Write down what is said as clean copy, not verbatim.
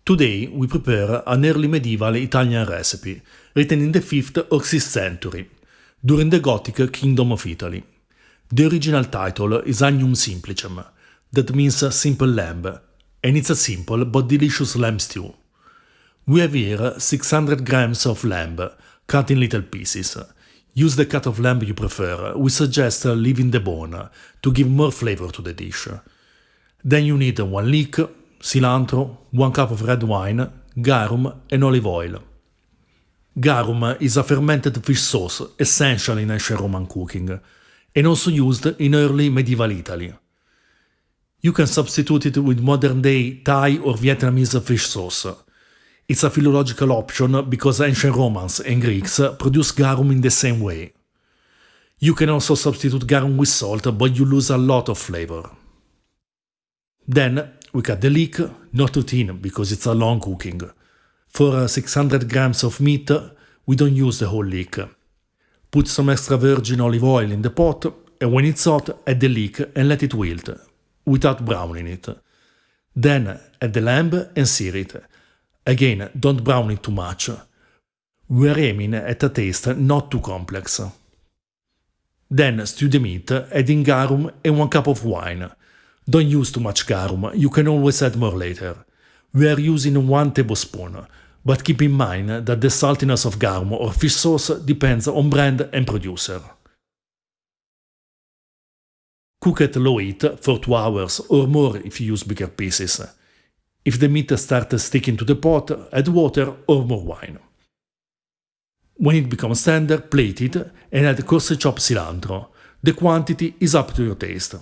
Today we prepare an early medieval Italian recipe, written in the 5th or 6th century, during the Gothic Kingdom of Italy. The original title is Agnum Simplicem, that means simple lamb, and it's a simple but delicious lamb stew. We have here 600 grams of lamb, cut in little pieces. Use the cut of lamb you prefer, we suggest leaving the bone, to give more flavor to the dish. Then you need 1 leek, cilantro, 1 cup of red wine, garum and olive oil. Garum is a fermented fish sauce essential in ancient Roman cooking, and also used in early medieval Italy. You can substitute it with modern-day Thai or Vietnamese fish sauce. It's a philological option because ancient Romans and Greeks produced garum in the same way. You can also substitute garum with salt, but you lose a lot of flavor. Then we cut the leek, not too thin because it's a long cooking. For 600 grams of meat, we don't use the whole leek. Put some extra virgin olive oil in the pot, and when it's hot, add the leek and let it wilt, without browning it. Then add the lamb and sear it. Again, don't brown it too much. We are aiming at a taste not too complex. Then stew the meat, adding garum and 1 cup of wine. Don't use too much garum, you can always add more later. We are using 1 tablespoon, but keep in mind that the saltiness of garum or fish sauce depends on brand and producer. Cook at low heat for 2 hours or more if you use bigger pieces. If the meat starts sticking to the pot, add water or more wine. When it becomes tender, plate it and add coarsely chopped cilantro. The quantity is up to your taste.